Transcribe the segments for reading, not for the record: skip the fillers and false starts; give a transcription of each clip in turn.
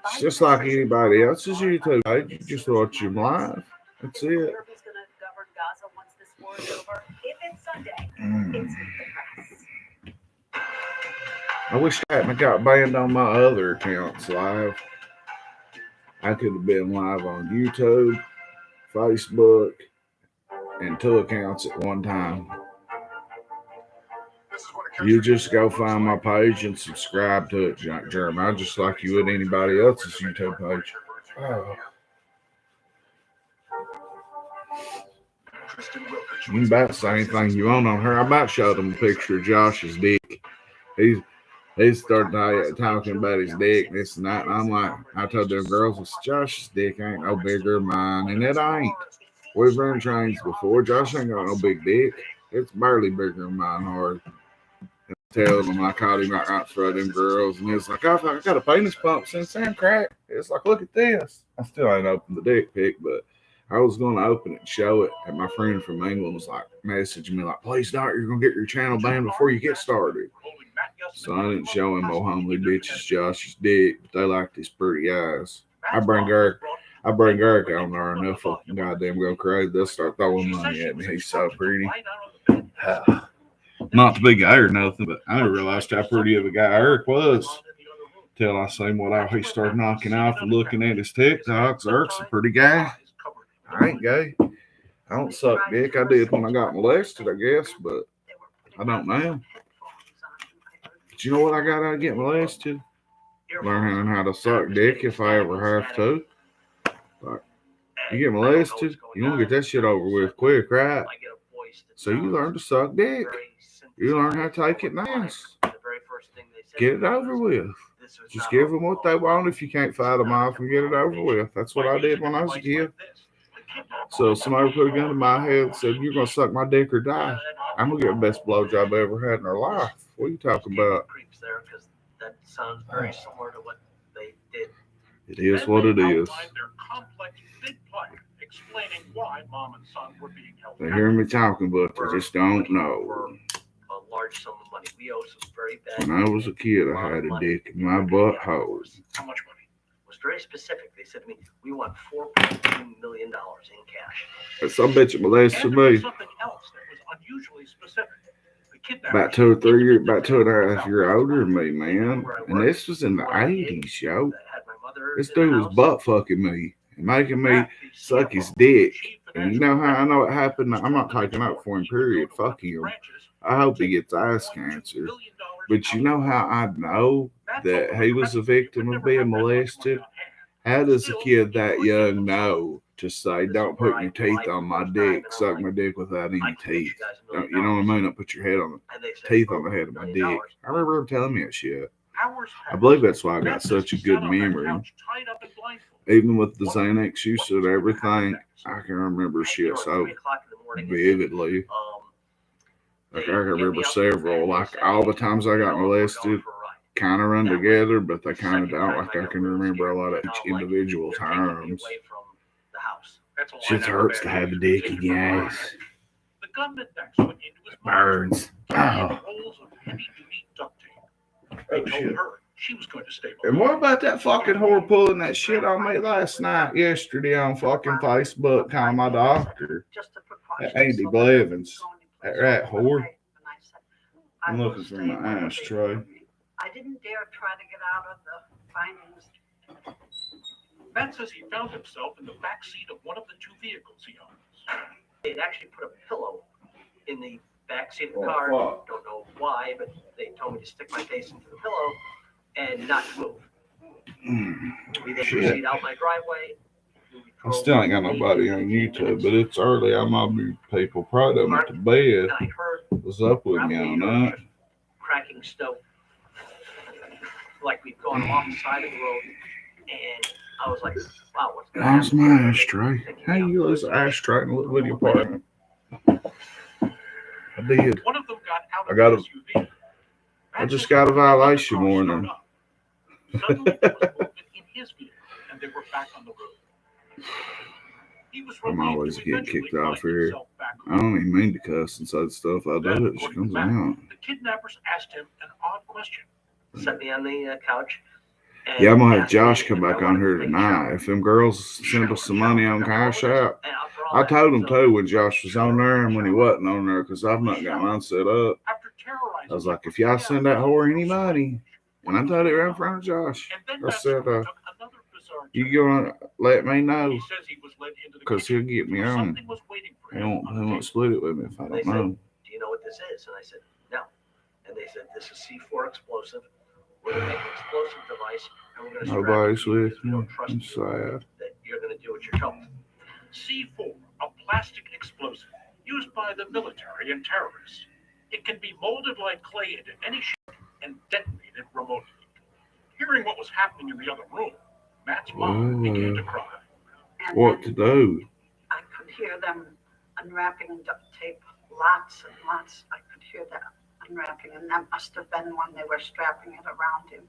It's just like anybody else's YouTube page. You just watch them live. That's it. Mm. I wish I hadn't got banned on my other accounts live. I could have been live on YouTube, Facebook, and 2 accounts at one time. You just go find my page and subscribe to it, Jeremiah, just like you would anybody else's YouTube page. Oh. You can about say anything you want on her. I about showed them a picture of Josh's dick. He started talking about his dick, this and that, and I'm like, I told them girls, Josh's dick ain't no bigger than mine, and it ain't. We've run trains before. Josh ain't got no big dick. It's barely bigger than mine, hard. Tell them I caught him right in front of them girls, and he was like, I got a penis pump since then, crack. It's like, look at this. I still ain't opened the dick pic, but I was going to open it and show it, and my friend from England was like, messaging me like, please don't, you're going to get your channel banned before you get started. So I didn't show him old homely bitches Josh's dick, but they like these pretty eyes. I bring Eric on there, and they'll fucking goddamn go crazy. They'll start throwing money at me. He's so pretty. Not to be gay or nothing, but I never realized how pretty of a guy Eric was till I seen what he started knocking off and looking at his TikToks. Eric's a pretty guy. I ain't gay. I don't suck dick. I did when I got molested, I guess, but I don't now. But you know what I got out of getting molested? Learning how to suck dick if I ever have to. Like, you get molested, you want to get that shit over with quick, right? So you learn to suck dick. You learn how to take it nice. Get it over with. Just give them what they want if you can't fight them off and get it over with. That's what I did when I was a kid. So if somebody put a gun to my head and said, you're going to suck my dick or die, I'm going to get the best blowjob I ever had in her life. What are you talking about? That sounds very similar to what they did. It is what it is. They hear me talking, but they just don't know. A large sum of money. We owe some very bad. When I was a kid, I had a dick in my butthole. How much money? It was very specific. They said to me, we want $4.2 million in cash. Some bitch molested me. Something else that was unusually specific. About 2 or 3 years, about 2.5 years older than me, man. And this was in the 80s, yo. This dude was butt fucking me and making me suck his dick. And you know how I know it happened? I'm not taking up for him, period. Fuck him. I hope he gets ass cancer. But you know how I know that he was a victim of being molested? How does a kid that young know to say, don't put your teeth on my dick, suck my dick without any teeth? You know what I mean? Don't put your head on the teeth on the head of my dick. I remember him telling me that shit. I believe that's why I got such a good memory. Even with the Xanax use and everything, I can remember shit so vividly. Like I can remember several, like all the times I got molested, kind of run together, but they kind of don't. Like I can remember a lot of each individual times. Shit hurts to have a dick in your ass. It burns. Oh. Oh shit. And what about that fucking whore pulling that shit on me last night, yesterday on fucking Facebook, calling my doctor? That Andy Blevins. That rat whore. I'm looking for my ashtray. I didn't dare try to get out of the findings. Matt says he found himself in the back seat of one of the 2 vehicles he owns. They'd actually put a pillow in the back seat of the car. Don't know why, but they told me to stick my face into the pillow and not move. We then proceed out my driveway. I still ain't got nobody on YouTube, but it's early. I might be people proud of me to bed. What's up with me on that? Cracking stove. Like we've gone off the side of the road, and I was like, wow, what's going on? How's my ashtray? How you lose an ashtray in a little bitty apartment? I did. One of them got out of the SUV. I just got a violation warning. Suddenly, there was movement in his vehicle, and they were back on the road. I'm always getting kicked off here. I don't even mean to cuss and say stuff I do. It just comes out. The kidnappers asked him an odd question. Set me on the couch, And Yeah, I'm gonna have asked me Josh come if I back on wanted here to make tonight. sure. If them girls send us some money on Cash App, And after all I that, told him so too when Josh was on there and when he wasn't on there because I've not got mine set up. After terrorizing I was like, him if for y'all 3 send that hours, whore any money, and I told it right in front of Josh, and then I that said, story took another bizarre you turn. gonna let me know He says he was led into the because he'll kitchen get me where on. something was waiting for He him won't, on he the won't table. split it with me if I They don't said, know. do you know what this is? And I said, no. And they said, this is C4 explosive. We're going to make an explosive device, and we're going to strap Nobody's it to you with because we me. don't trust I'm you sad. that you're going to do what you're told. C4, a plastic explosive used by the military and terrorists. It can be molded like clay into any shape and detonated remotely. Hearing what was happening in the other room, Matt's mom began to cry. And What to then do? I could hear them unwrapping duct tape, lots and lots. I could hear that unwrapping, and that must have been when they were strapping it around him.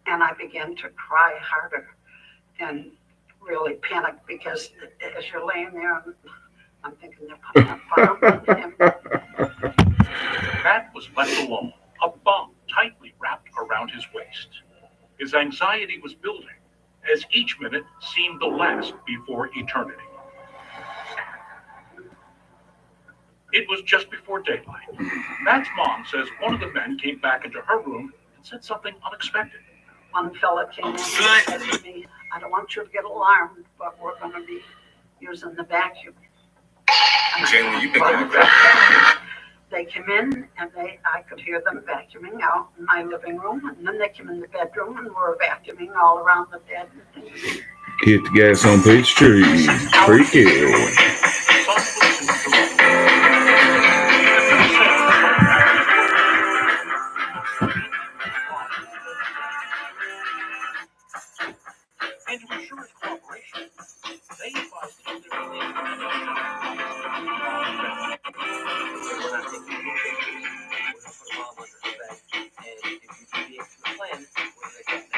And I began to cry harder and really panicked because as you're laying there, I'm thinking they're putting a bomb in him. Matt was left alone, a bomb tightly wrapped around his waist. His anxiety was building as each minute seemed the last before eternity. It was just before daylight. Matt's mom says one of the men came back into her room and said something unexpected. One fella came in and said to me, I don't want you to get alarmed, but we're going to be using the vacuum. Jamie, you've been They came in and I could hear them vacuuming out in my living room, and then they came in the bedroom and were vacuuming all around the bed and things. Hit the gas on Peachtree. Freaky. And to ensure his cooperation, they advised him that they They were not taking any pictures. We're going to put a bomb under the bed. And if you deviate from the plan, we're going to get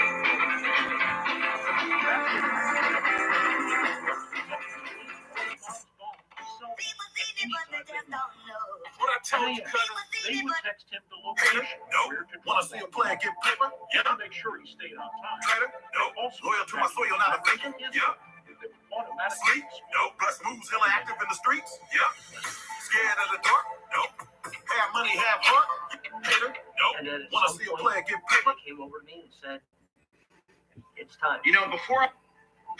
What I told you, cousin? They would text him the location where to Wanna see a player get paper? Yeah. To make sure he stayed on time. Trader? No. Loyal to my soil, not a faker? Yeah. Automatically. Sleep? No. Plus moves hella active in the streets? Yeah. Scared of the dark? No. Have money, have heart? Hater? No. And then at Wanna some see a point, player get paper? they came over to me and said, it's time. You know, before I...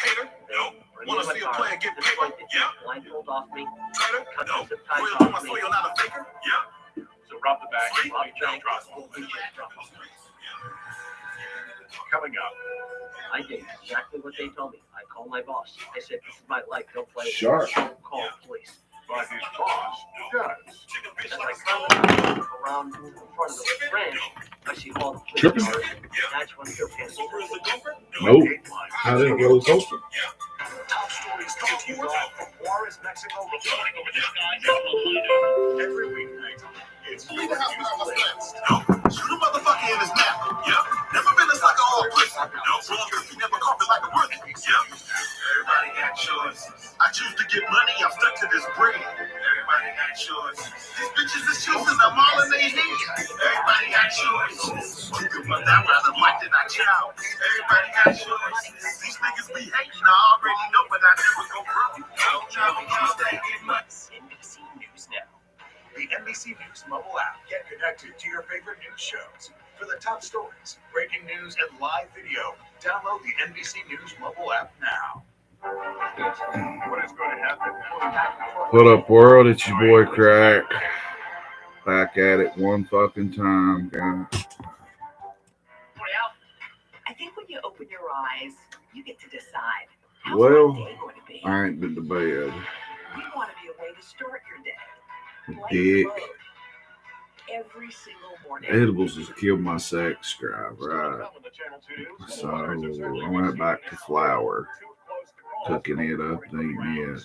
Hater? No. Wanna see a player get paper? Yeah. Blindfold off me. Trader? Cut No. the zip ties Loyal to my off me. soil, not a faker? Yeah. So rob the bank. Sleep? Rob the bank. Coming up. I did exactly what they told me. I called my boss. I said, this is my life. Don't play it. Sharp. Don't call police. But his boss does. As I come around in front of the ranch, I see all the police Tripping? cars. That's when they're pissed. Nope. I didn't roll coaster. Top stories come to you live from Juarez, Mexico. Reporting over this guy. Every weeknight. It's Shoot a motherfucker in his mouth. Yeah. Never been a sucker or a pussy. No. You never caught me like a rookie. Yeah. Everybody got choices. I choose to get money. I'm stuck to this bread. Everybody got choices. These bitches is choosing. I'm all in their head. Everybody got choices. You can run that rather like than I chow. Everybody got choices. These niggas be hating. I already know, but I never go broke. I'm staying much. NBC News Now. The NBC News mobile app. Get connected to your favorite news shows. For the top stories, breaking news, and live video, download the NBC News mobile app now. What is going to happen? What up, world? It's your boy Crack. Back at it one fucking time, guys. Well, I think when you open your eyes, you get to decide. How's Well, my day going to be? I ain't been to bed. We want to be a way to start your day. Play Dick. mode. Every single morning. Edibles has killed my sex drive, right? So I went back to flour, cooking it up and eating it.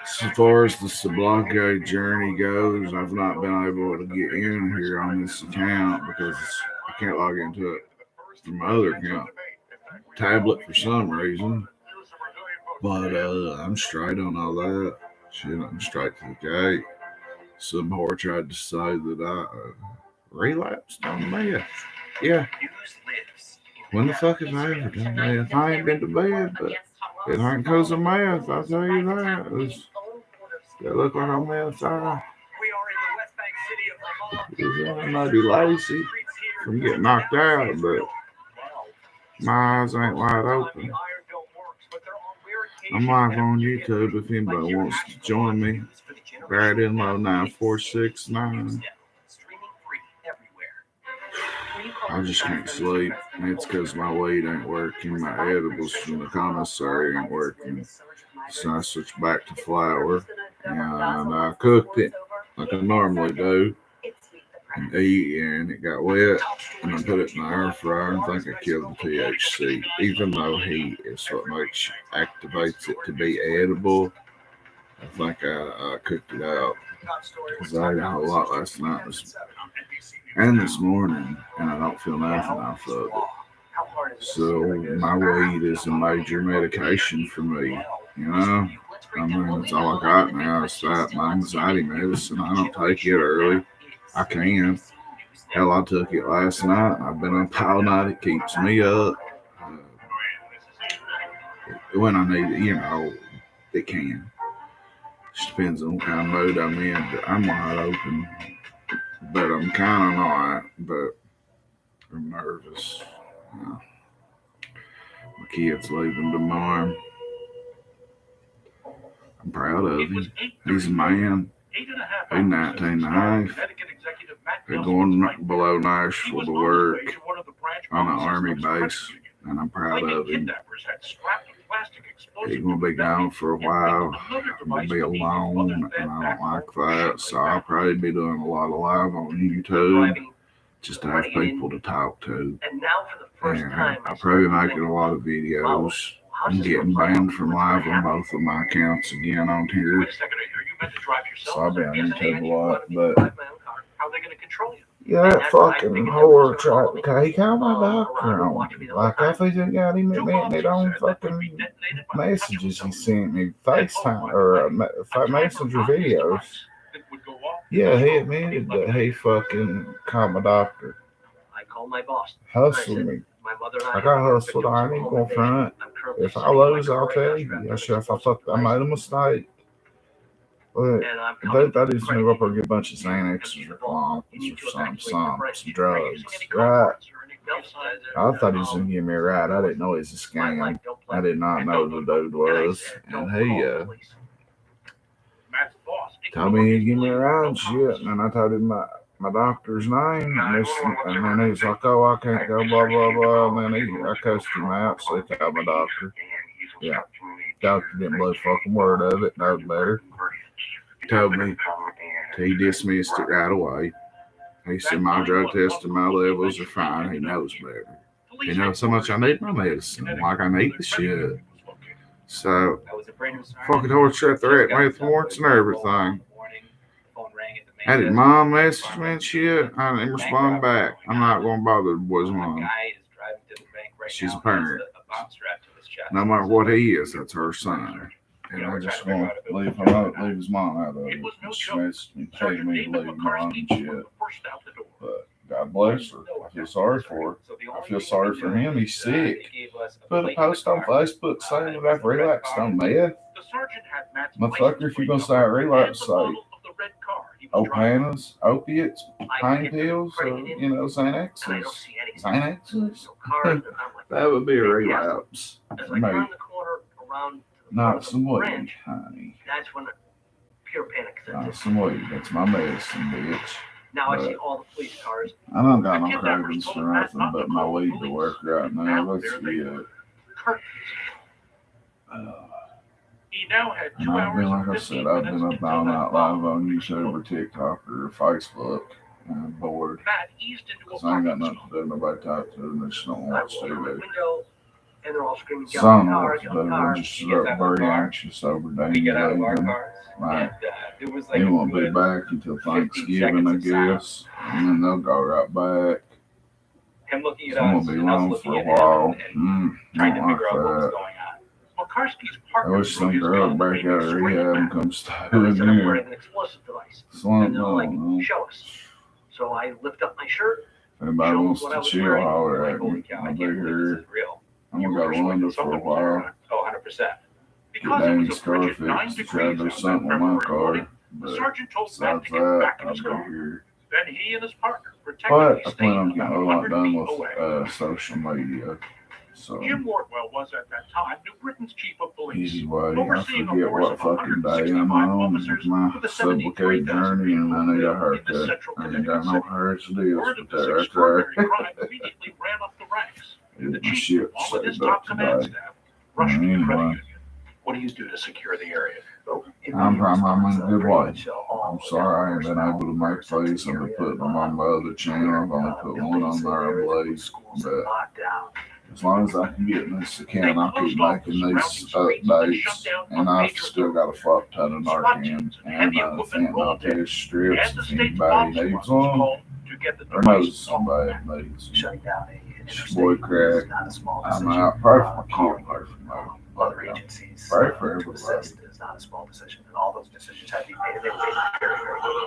As far as the Sablanca journey goes, I've not been able to get in here on this account because I can't log into it from my other account. Tablet for some reason. But I'm straight on all that. Shit, I'm straight to the gate. Some whore tried to say that I relapsed on meth. Yeah. News lives in When the fuck have I ever done that? If I ain't been to bed, but it ain't cause of meth, I'll tell you that. It look like I'm outside. We are in the West Bank city of Ramallah. I might be lazy from getting knocked out, but my eyes ain't wide open. I'm live on YouTube if anybody wants to join me. Right in low 9469. I just can't sleep. It's because my weed ain't working. My edibles from the commissary ain't working. So I switched back to flour. And I cooked it like I normally do. And eat, and it got wet. And I put it in the air fryer and think I killed the THC. Even though heat is what activates it to be edible. I think I cooked it out. Because I ate a whole lot last night and this morning, and I don't feel nothing off of it. So my weed is a major medication for me, you know. I mean, it's all I got now. It's that my anxiety medicine. I don't take it early. I can. Hell, I took it last night. I've been up all night. It keeps me up. When I need it, you know, it can. Just depends on what kind of mood I'm in. I'm wide open, but I'm kind of not. But I'm nervous. My kid's leaving tomorrow. I'm proud of him. He's a man. He's 19 and a half. They're going below Nashville to work on an army base, and I'm proud of him. He's going to be gone for a while. I'm going to be alone, and I don't like that. So I'll probably be doing a lot of live on YouTube just to have people to talk to. And I'll probably making a lot of videos. I'm getting banned from live on both of my accounts again on here. So I'll be on YouTube a lot, but yeah, that fucking whore tried to take out my doctor on me. Like, I think he got him admitting it on fucking messages he sent me, FaceTime, or Messenger videos. Yeah, he admitted that he fucking called my doctor. Hustled me. I got hustled. I ain't gonna front. If I lose, I'll tell you. I made a mistake. But they thought he was gonna go up there and get a bunch of Xanaxes or Klonopins or some drugs, right? I thought he was gonna give me a ride. I didn't know it was a scam. I did not know who the dude was, and he told me he'd give me a ride and shit. And then I told him my doctor's name, and then he's like, "Oh, I can't go, blah blah blah." And then I cussed him out, so he called my doctor. Yeah, doctor didn't believe a fucking word of it. Knows better. Told me he dismissed it right away. He said my drug test and my levels are fine. He knows better. He knows how much I need my medicine. Like I need the shit. So fucking horse shut the rat mouth warrants and everything. Had his mom message me and shit. I didn't respond back. I'm not gonna bother the boy's mom. She's a parent. No matter what he is, that's her son. And I just want to leave his mom out of it. She messaged me, telling me to leave him alone and shit. But God bless her. I feel sorry for her. I feel sorry for him. He's sick. Put a post on Facebook saying that I've relapsed on meth. Motherfucker, if you're going to say I relapsed, say Opanas, opiates, pain pills, or, Xanaxes. Xanaxes? That would be a relapse for me. Not some weed, honey. That's when pure panic sets in. Not some weed. That's my medicine, bitch. Now I see all the police cars. I don't got no cravings for nothing but my weed to work right now. Let's get it. And I've been, like I said, I've been up all night live on YouTube or TikTok or Facebook. And I'm bored. Because I ain't got nothing to do. Nobody talk to, and they just don't watch TV. And they're all screaming, some of us, but we're just very anxious over Daniel leaving. Like, he won't be back until Thanksgiving, I guess. And then they'll go right back. I'm going to be alone for a while. I don't like that. I wish some girl would break out of rehab and come stay with me. Show us. So I lift up my shirt Anybody Shows wants what I to was chill, wearing. holler Like, at holy me. cow, I I'll can't be believe this here. is real. I'm You gonna were go to persuaded London for a something was while. wrong. Oh, 100%. Get Because it Danny's was a car frigid 9 fixed to try to degrees do out that something with my February car. morning, the But sergeant told Matt besides to get that, back in I'll his be car. here. Then he and his partner But protectively I stayed plan on about getting a lot 100 done feet with away. social media. So Jim Wardwell was at that time New Britain's chief of police, anyway, I overseeing a forget force what of fucking day 165 I'm on officers with my with a sublocade 73,000 journey, and I need a in the haircut. central I ain't Connecticut got no city. hair to deal Word of with this that right extraordinary there. crime immediately ran up the ranks. Get The my chief, shit along with his saved top up command today. staff, rushed to the credit Anyway, union. What do you do to secure the area? I'm in a good way. I'm sorry I ain't been able to make plays. I've been putting them on my other channel. I've only put one on there, I believe. But as long as I can get in this account, I'll keep making these updates. And I've still got a fuck ton of Narcan and fentanyl test strips if anybody needs one or knows somebody that needs them. It's your boy Craig. I'm out. Pray for my kid. Pray for my Other agencies pray for to everybody. assist is not a small decision, and all those decisions have to be made, and they were made very, very well.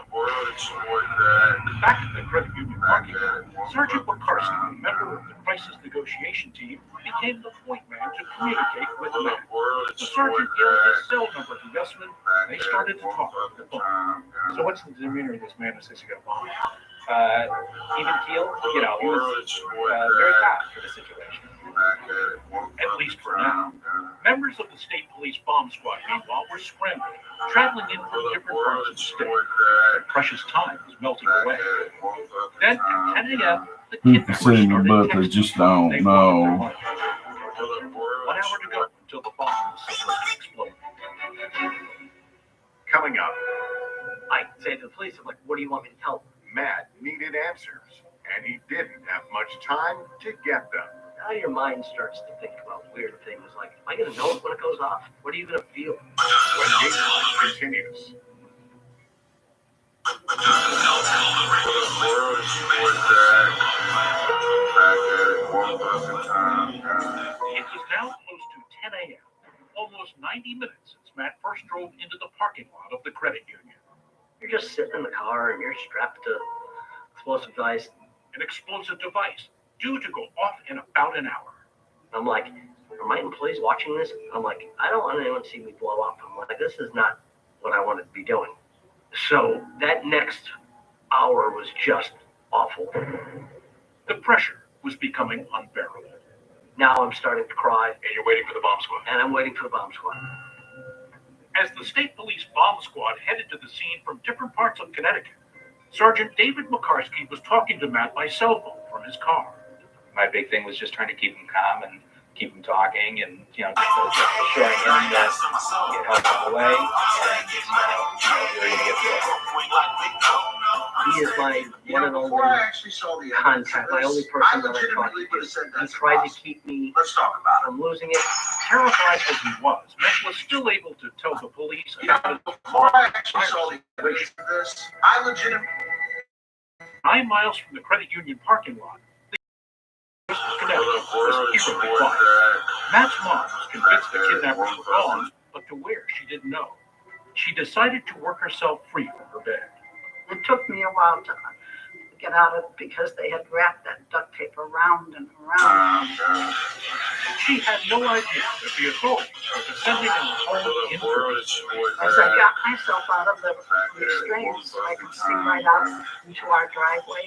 Back at the credit union parking lot, Sergeant Wakarsky, a member of the crisis negotiation team, became the point man to communicate with Matt. The sergeant gave his cell number to Yesman, and they started to talk on the phone. So what's the demeanor of this man who says he got a bomb? Even keel, you know, he was very calm for the situation. At least for now. Members of the state police bomb squad, meanwhile, were scrambling, traveling in from different parts of the state. Their precious time was melting away. Then, at 10 a.m., the People kidnappers see me, started but they texting. just don't They know. wanted their money. 1 hour to go until the bomb was supposed to explode. Coming up, I say to the police, I'm like, what do you want me to tell them? Matt needed answers, and he didn't have much time to get them. Now your mind starts to think about weird things like, am I going to know it when it goes off? What are you going to feel? When Gatewatch continues. It was now close to 10 a.m., almost 90 minutes since Matt first drove into the parking lot of the credit union. You're just sitting in the car and you're strapped to explosive device. An explosive device due to go off in about an hour. I'm like, are my employees watching this? I'm like, I don't want anyone to see me blow up. I'm like, this is not what I wanted to be doing. So that next hour was just awful. The pressure was becoming unbearable. Now I'm starting to cry. And you're waiting for the bomb squad. And I'm waiting for the bomb squad. As the state police bomb squad headed to the scene from different parts of Connecticut, Sergeant David Wakarsky was talking to Matt by cell phone from his car. My big thing was just trying to keep him calm and keep him talking and, just assuring him that get help on the way and, you're going to get through it. He is my one and only contact, my only person that I talk to. He tried to keep me from losing it. Terrified as he was, Matt was still able to tell the police about Before I actually saw the evidence of this, I legitimately 9 miles from the credit union parking lot. The Connecticut was eerily quiet. Matt's mom was convinced the kidnappers were gone, but to where she didn't know. She decided to work herself free from her bed. It took me a while to get out of it because they had wrapped that duct tape around and around. She had no idea that the authorities were descending on the home in force. As I got myself out of the restraints, I could see right out into our driveway.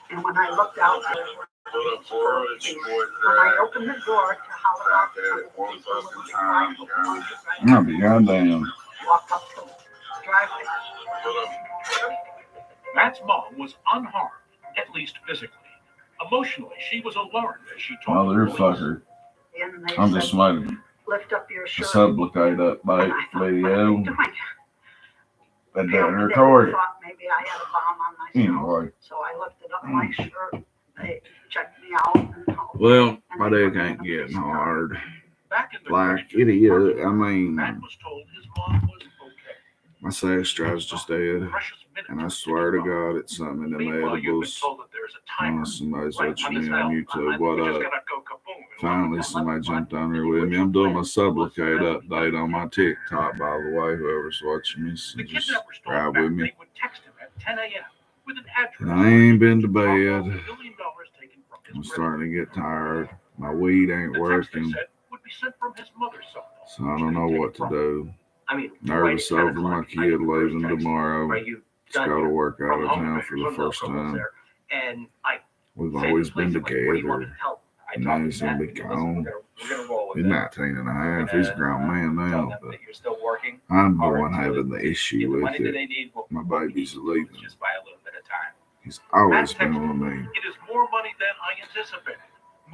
And when I looked out, there were when I opened the door to holler out to the people in the driveway, I'll be goddamn. walk up to the driveway. Matt's mom was unharmed, at least physically. Emotionally, she was alarmed as she talked to the police. Motherfucker. And they I'm said, just making lift up your a shirt. sublocade update And I thought, what are video. they doing? That They didn't opened it and record it. thought maybe I had a bomb on myself. Anyway. So I lifted up my shirt. They checked me out. And Well, my dick ain't getting hard. Back in the Like credit it union is. I mean, Matt was told his mom was okay. my sex drive's just dead. Precious minutes And I were swear to ticking by. God, it's something in them Meanwhile, you've been edibles. told that there's a timer. Somebody's Right, watching on me this on bell. YouTube. What We're just up? gonna go kaboom. and Finally, look. somebody jumped on here with me. I'm doing my sublocade update on my TikTok, by the way. Whoever's watching me, so The just kidnappers told ride Matt with me. they would text him at 10 a.m. with an address. And I ain't been to $1 million bed. taken from his I'm credit starting to card. get tired. My weed ain't The text they working, said would be sent from his mother's cell phone, so I which don't they know take what to from. do. I mean, Nervous right at 10 over my o'clock, I kid get the first leaving text. tomorrow. Are you It's done got to yet? work out of From town home, for the there's first no calls time. there. And I We've say to always the place, been I'm like, what do you want me together. to tell I And talked now to he's gonna Matt. be Listen, gone. we're gonna roll with He's it. 19 and a We're half. He's a gonna, grown man tell now, them but that you're still working I'm the hard one to having the get issue the with money that it. they need. My What we baby's need to do is leaving. just buy a little bit of time. He's always Matt been texted with me. It is more money than I anticipated.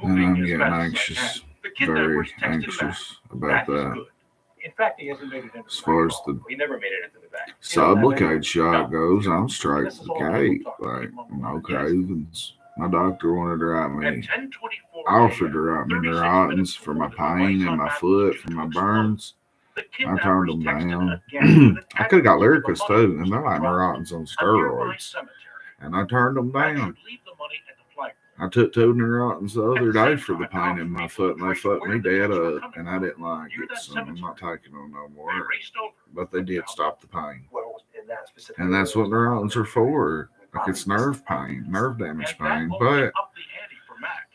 And Moving I'm as getting fast as I anxious, can. The very kidnappers texted Matt. anxious about That is that. good. In fact, he hasn't made it into As the far bank. as the He never made it into the bank. Sublocade shot goes, I'm straight This to is the all gate. talk. Like, no Yes. cravings. My doctor wanted to write At me, 10:24 offered to write me 36 Neurotins minutes for my before the pain device and on my Matt's foot due for to my explode, burns. the I turned kidnappers them texted down. again with an I could have got address where the Lyricus money too, was and they're to be like dropped. Neurotins on A nearby steroids. cemetery. And I turned them Matt down. should leave the money at the flagpole. I took 2 Neurotins the At other the day same for the time, pain in my people foot, and they traced fucked where me the dead checks were up, coming and I from. didn't like Near it, that so I'm not cemetery. taking them no They more. raced over. But they did stop the pain. well, in that specific And that's what Neurotins are for. Like, it's nerve pain, nerve And damage that pain. only But upped the ante for Mac.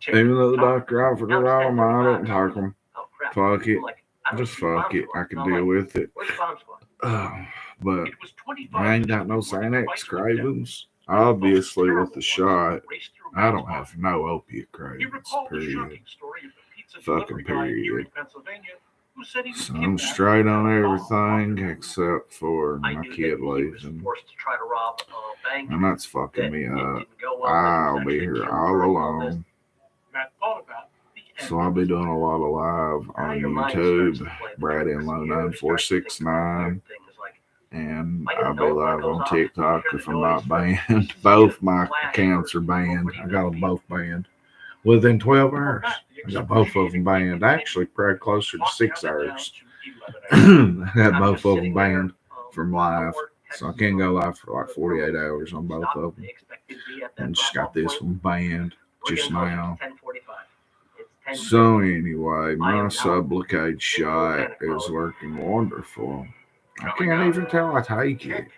even though the doctor offered it Now it's all, I 10:35. didn't take them. Oh, crap. Fuck it. I'm like, I don't Just see the bomb fuck it. squad. I can I'm deal like, with it. where's the bomb squad? But It was 25 I ain't got no minutes before the Xanax device went down. cravings. Obviously, with the shot, Raced through I Mac's don't mind. have no opiate He cravings. recalled the Period. shocking story of the pizza Fucking delivery guy in period. Erie, Pennsylvania, who said he was So I'm kidnapped straight on and everything robbed. except for I my knew kid that he was leaving. forced to try to rob a bank. And that's That fucking me it up. didn't go well. That he was I'll be actually here killed all during all this. alone. Matt thought about the So end I'll of be his doing life. a lot of live Now on your mind YouTube, starts to play the Brad tricks. and Low You start to think about 9469, weird things like, and I gotta I'll be know what live goes on off. TikTok Hear if the I'm noise not from banned. pieces of Both shit, my flash accounts are or banned. what do you I got know, them both banned within 12 hours. I got both of them banned. Actually, probably closer to 6 hours. I had I'm both just of them sitting there, banned from live. homework, So I text can't go story, live for like 48 hours on both stop. of them. They expect you to be at that And just drop-off got this point. one banned We're just getting closer to now. 10:45. It's 10:50. So anyway, I my am now Sublocade shot panic mode. is working wonderful. I can't even tell I take it.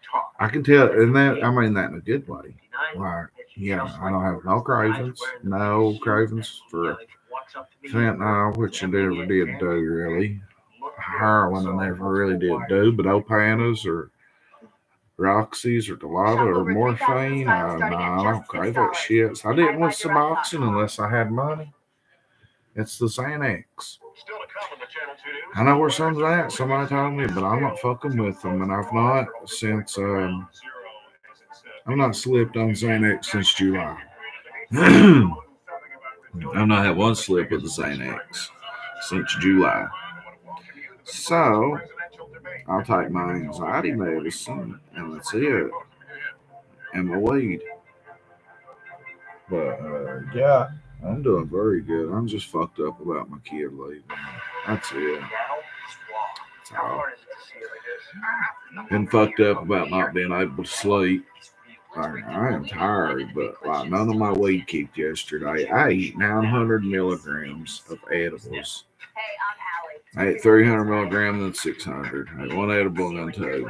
Talk. I can tell, and that I mean that in a good way. 59, Like, it's yeah, just I don't like have no the guys cravings, wearing the no suit cravings that, for he walks up to me, fentanyl, which I never "Anthony, did Anthony, do really. look here." Heroin So I never let's really go did wire do, this but right Opanas or Roxy's or Dilaudid or morphine, no, I don't crave that shit. So I didn't with Suboxone unless I had money. It's the Xanax. Still to come on the Channel 2 News. I know where some's at. Somebody told me, but I'm not fucking with them, and I've not since I've not slipped on Xanax since July. I've not had one slip with the Xanax since July. So I'll take my anxiety medicine, and that's it, and my weed. But yeah, I'm doing very good. I'm just fucked up about my kid leaving. That's it. That's all. And fucked up about not being able to sleep. Like, I am tired, but like none of my weed kicked yesterday. I ate 900 milligrams of edibles. I ate 300 milligrams and 600. I ate one edible and then two.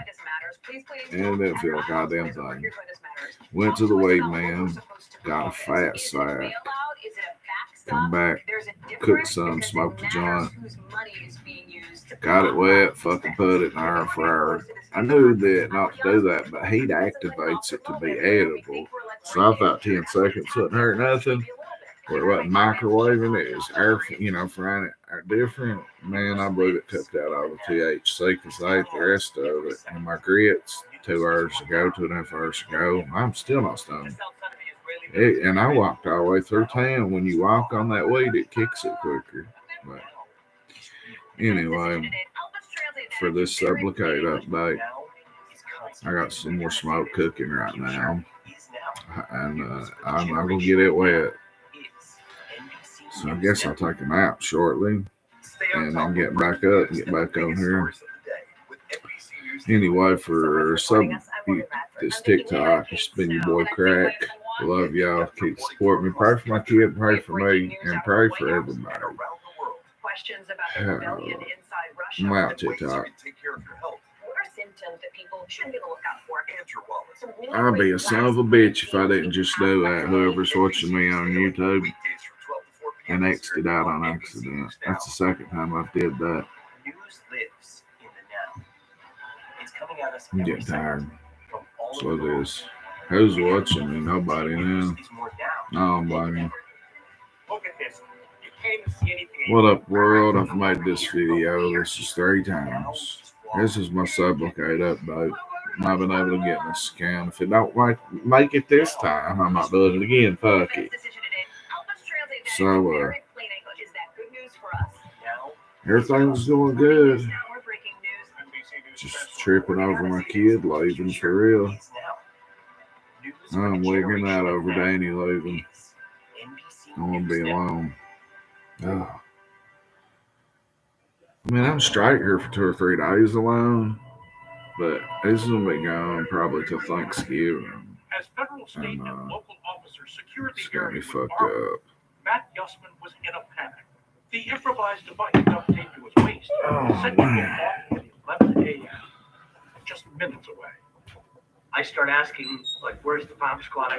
And it didn't feel like a goddamn thing. Went to the weed man, got a fat sack. Come back, cooked some, smoked a joint. Got it wet, fucking put it in the air fryer. I knew that not to do that, but heat activates it to be edible. So I thought 10 seconds wouldn't hurt nothing. Well, it wasn't microwaving, it was air, frying it different. Man, I believe it took out all the THC because I ate the rest of it. And my grits 2 hours ago, 2.5 hours ago, I'm still not stoned. And I walked all the way through town. When you walk on that weed, it kicks it quicker. But anyway, for this Sublocade update, I got some more smoke cooking right now. And I'm not going to get it wet. So I guess I'll take a nap shortly. And then get back up and get back on here. Anyway, for this TikTok, it's been your boy Crack. Love y'all. Keep supporting me. Pray for my kid, pray for me, and pray for everybody. I'm out TikTok. What are symptoms that people shouldn't be on the lookout for? your wallet. I'd be a son of a bitch if I didn't just do that. Whoever's watching me on YouTube Weekdays from 12 to 4 p.m. and Eastern exited out on NBC accident. News Now. That's the second time I've did that. News lives in the now. It's coming at us I'm every getting second tired. from all So over the it world. is. Who's watching me? Nobody now. News is more now. I don't blame you. Look at this. You can't even see anything. What up, world? I've made this video. This is 3 times. This is my sublocade update. I've been able to get in this scam. If it don't make it this time, I'm not doing it again. Fuck it. So, everything's going good. Just tripping over my kid leaving for real. I'm wigging out over Danny leaving. I want to be alone. Oh. I mean, I'm straight here for 2 or 3 days alone, but this is gonna be gone probably till Thanksgiving. As federal, state, and And, local officers secured It's the got area me with fucked armor, up. Matt Yussman was in a panic. The improvised device duct taped to his waist said to go off at 11 a.m. just minutes away. I start asking, like, where's the bomb squad?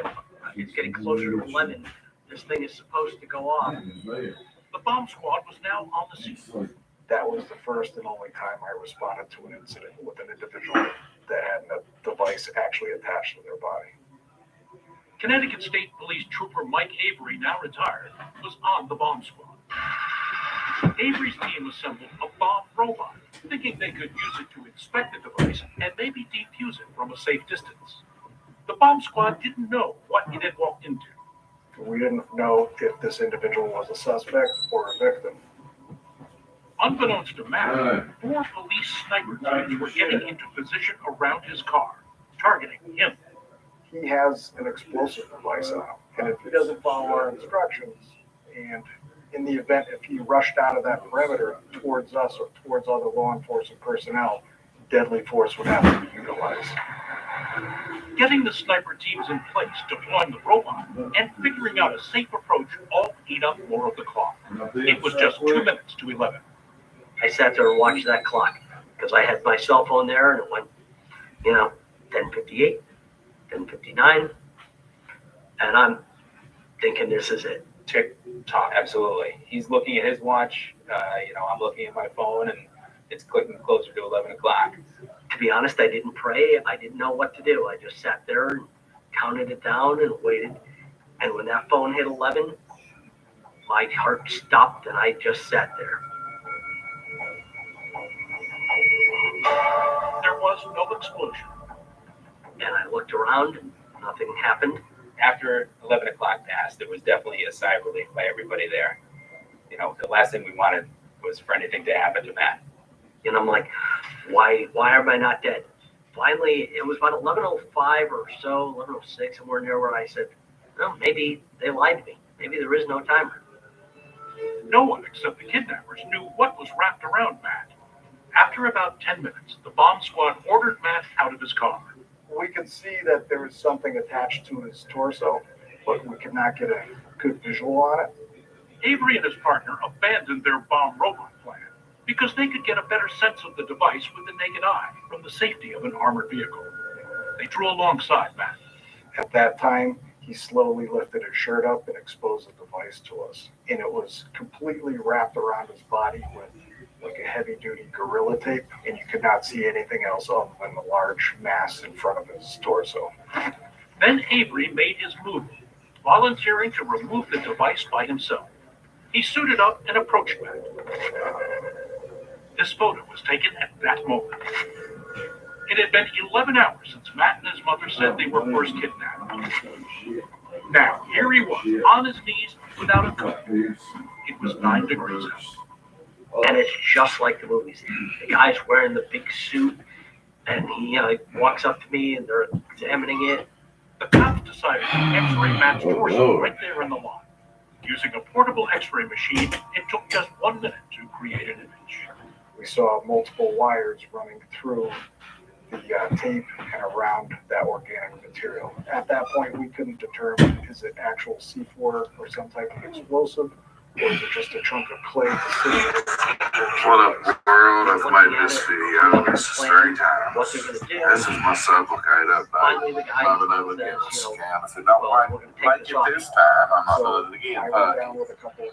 It's getting closer to 11. This thing is supposed to go off. The bomb squad was now on the scene. That was the first and only time I responded to an incident with an individual that had a device actually attached to their body. Connecticut State Police Trooper Mike Avery, now retired, was on the bomb squad. Avery's team assembled a bomb robot, thinking they could use it to inspect the device and maybe defuse it from a safe distance. The bomb squad didn't know what it had walked into. We didn't know if this individual was a suspect or a victim. Unbeknownst to Matt, 4 police sniper teams were getting into position around his car, targeting him. He has an explosive device on him, and if he doesn't follow our instructions, and in the event if he rushed out of that perimeter towards us or towards other law enforcement personnel, deadly force would have to be utilized. Getting the sniper teams in place, deploying the robot, and figuring out a safe approach all eat up more of the clock. It was just 2 minutes to 11. I sat there and watched that clock because I had my cell phone there and it went, 10:58, 10:59. And I'm thinking this is it. Tick tock, absolutely. He's looking at his watch. I'm looking at my phone, and it's clicking closer to 11 o'clock. To be honest, I didn't pray. I didn't know what to do. I just sat there and counted it down and waited. And when that phone hit 11, my heart stopped and I just sat there. There was no explosion. And I looked around, nothing happened. After 11 o'clock passed, there was definitely a sigh of relief by everybody there. The last thing we wanted was for anything to happen to Matt. And I'm like, why am I not dead? Finally, it was about 11:05 or so, 11:06, and we're near where I said, no, maybe they lied to me. Maybe there is no timer. No one except the kidnappers knew what was wrapped around Matt. After about 10 minutes, the bomb squad ordered Matt out of his car. We could see that there was something attached to his torso, but we could not get a good visual on it. Avery and his partner abandoned their bomb robot plan because they could get a better sense of the device with the naked eye from the safety of an armored vehicle. They drew alongside Matt. At that time, he slowly lifted his shirt up and exposed the device to us. And it was completely wrapped around his body with like a heavy-duty gorilla tape, and you could not see anything else other than the large mass in front of his torso. Then Avery made his move, volunteering to remove the device by himself. He suited up and approached Matt. This photo was taken at that moment. It had been 11 hours since Matt and his mother said they were first kidnapped. Now, here he was, on his knees, without a coat. It was 9 degrees out. And it's just like the movies. The guy's wearing the big suit, and he walks up to me, and they're examining it. The cops decided to x-ray Matt's torso right there in the lot. Using a portable x-ray machine, it took just 1 minute to create an image. We saw multiple wires running through the tape and around that organic material. At that point, we couldn't determine is it actual C4 or some type of explosive, Was it just a chunk of clay? What up, world? I've made this video. This is 3 times. What they're gonna do. This is my supplicate update. Finally, the guy Love it over says, again. you know, Scam. If it don't well, we're make gonna take it this off. this time, I'm not So doing it again. I Fuck went you. down with a couple